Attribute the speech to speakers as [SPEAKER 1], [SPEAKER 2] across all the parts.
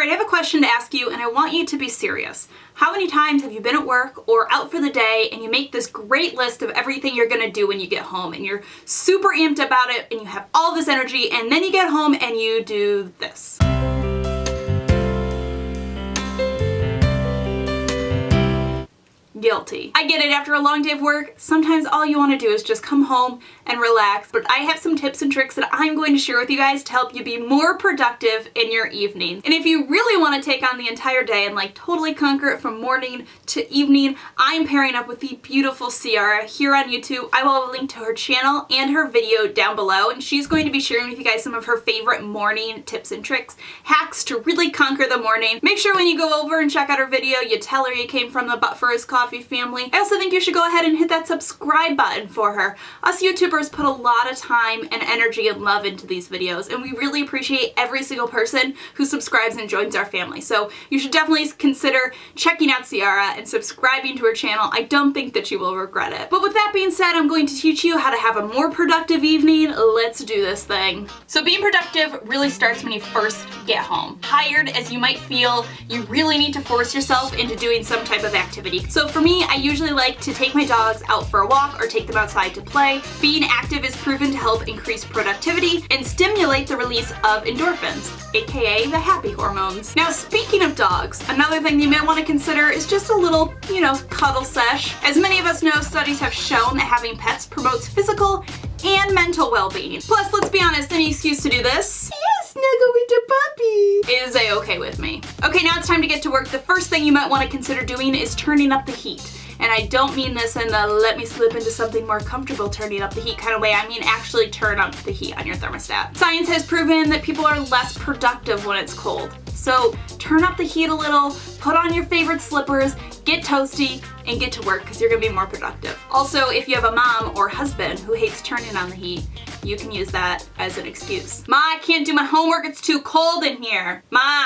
[SPEAKER 1] Alright, I have a question to ask you and I want you to be serious. How many times have you been at work or out for the day and you make this great list of everything you're gonna do when you get home and you're super amped about it and you have all this energy and then you get home and you do this? Guilty. I get it, after a long day of work, sometimes all you want to do is just come home and relax, but I have some tips and tricks that I'm going to share with you guys to help you be more productive in your evening. And if you really want to take on the entire day and like totally conquer it from morning to evening, I'm pairing up with the beautiful Ciara here on YouTube. I will have a link to her channel and her video down below, and she's going to be sharing with you guys some of her favorite morning tips and tricks, hacks to really conquer the morning. Make sure when you go over and check out her video, you tell her you came from the But First Coffee family. I also think you should go ahead and hit that subscribe button for her. Us YouTubers put a lot of time and energy and love into these videos, and we really appreciate every single person who subscribes and joins our family. So you should definitely consider checking out Ciara and subscribing to her channel. I don't think that you will regret it. But with that being said, I'm going to teach you how to have a more productive evening. Let's do this thing. So being productive really starts when you first get home. Tired as you might feel, you really need to force yourself into doing some type of activity. So for me, I usually like to take my dogs out for a walk or take them outside to play. Being active is proven to help increase productivity and stimulate the release of endorphins, aka the happy hormones. Now, speaking of dogs, another thing you may want to consider is just a little, cuddle sesh. As many of us know, studies have shown that having pets promotes physical and mental well-being. Plus, let's be honest, any excuse to do this, snuggle with your puppy, is a-okay with me. Okay, now it's time to get to work. The first thing you might want to consider doing is turning up the heat. And I don't mean this in the let me slip into something more comfortable turning up the heat kind of way. I mean actually turn up the heat on your thermostat. Science has proven that people are less productive when it's cold. So turn up the heat a little, put on your favorite slippers, get toasty, and get to work because you're going to be more productive. Also, if you have a mom or husband who hates turning on the heat, you can use that as an excuse. Ma, I can't do my homework, it's too cold in here. Ma,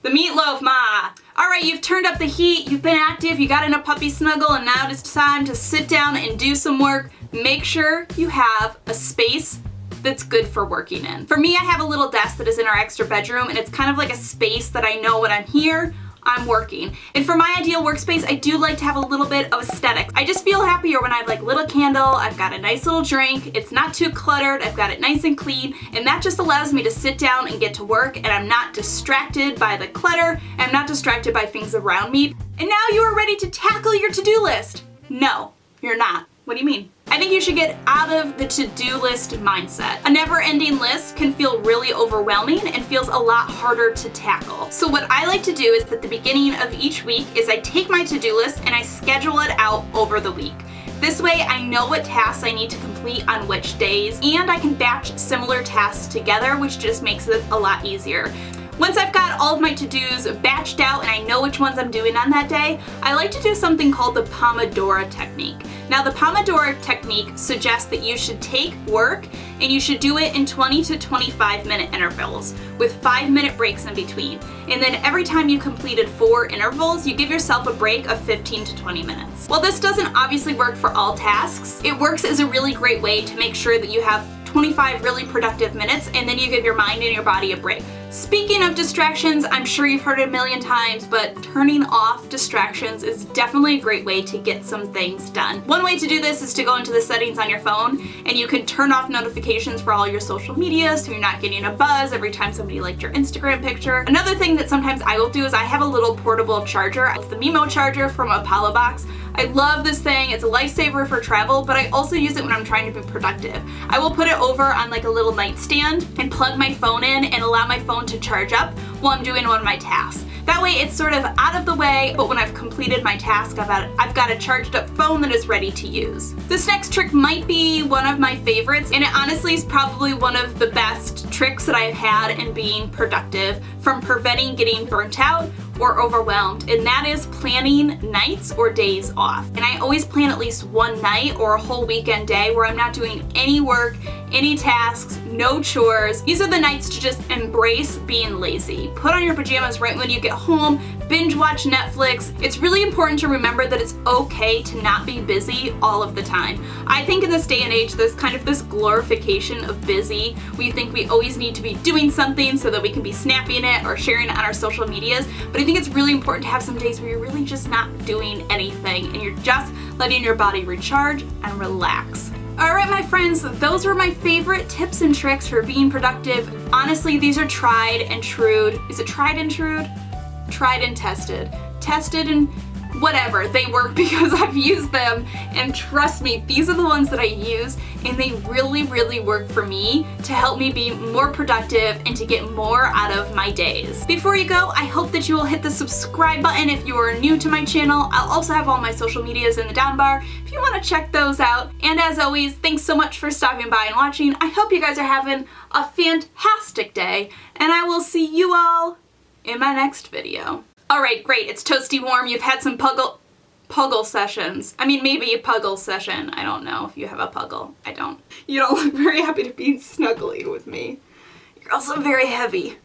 [SPEAKER 1] the meatloaf, Ma. Alright, you've turned up the heat, you've been active, you got in a puppy snuggle, and now it's time to sit down and do some work. Make sure you have a space that's good for working in. For me, I have a little desk that is in our extra bedroom, and it's kind of like a space that I know when I'm here, I'm working. And for my ideal workspace, I do like to have a little bit of aesthetics. I just feel happier when I have like lit a candle, I've got a nice little drink, it's not too cluttered, I've got it nice and clean, and that just allows me to sit down and get to work, and I'm not distracted by the clutter, and I'm not distracted by things around me. And now you are ready to tackle your to-do list. No, you're not. What do you mean? I think you should get out of the to-do list mindset. A never-ending list can feel really overwhelming and feels a lot harder to tackle. So what I like to do is at the beginning of each week is I take my to-do list and I schedule it out over the week. This way I know what tasks I need to complete on which days, and I can batch similar tasks together, which just makes it a lot easier. Once I've got all of my to-dos batched out and I know which ones I'm doing on that day, I like to do something called the Pomodoro technique. Now, the Pomodoro technique suggests that you should take work and you should do it in 20 to 25 minute intervals with 5-minute breaks in between. And then every time you completed 4 intervals, you give yourself a break of 15 to 20 minutes. While this doesn't obviously work for all tasks, it works as a really great way to make sure that you have 25 really productive minutes and then you give your mind and your body a break. Speaking of distractions, I'm sure you've heard it a million times, but turning off distractions is definitely a great way to get some things done. One way to do this is to go into the settings on your phone and you can turn off notifications for all your social media so you're not getting a buzz every time somebody liked your Instagram picture. Another thing that sometimes I will do is I have a little portable charger. It's the Mimo charger from Apollo Box. I love this thing. It's a lifesaver for travel, but I also use it when I'm trying to be productive. I will put it over on like a little nightstand and plug my phone in and allow my phone to charge up while I'm doing one of my tasks. That way it's sort of out of the way, but when I've completed my task, I've got a charged up phone that is ready to use. This next trick might be one of my favorites, and it honestly is probably one of the best tricks that I've had in being productive from preventing getting burnt out or overwhelmed, and that is planning nights or days off. And I always plan at least one night or a whole weekend day where I'm not doing any work, any tasks, no chores. These are the nights to just embrace being lazy. Put on your pajamas right when you get home, binge watch Netflix. It's really important to remember that it's okay to not be busy all of the time. I think in this day and age, there's kind of this glorification of busy. We think we always need to be doing something so that we can be snapping it or sharing it on our social medias. But I think it's really important to have some days where you're really just not doing anything and you're just letting your body recharge and relax. Alright my friends, those were my favorite tips and tricks for being productive. Honestly, these are tried and true. Is it tried and true? Tried and tested. Tested and whatever. They work because I've used them, and trust me, these are the ones that I use and they really, really work for me to help me be more productive and to get more out of my days. Before you go, I hope that you will hit the subscribe button if you are new to my channel. I'll also have all my social medias in the down bar if you want to check those out. And as always, thanks so much for stopping by and watching. I hope you guys are having a fantastic day, and I will see you all in my next video. Alright, great, it's toasty warm. You've had some puggle sessions. I mean, maybe a puggle session. I don't know if you have a puggle. I don't. You don't look very happy to be snuggly with me. You're also very heavy.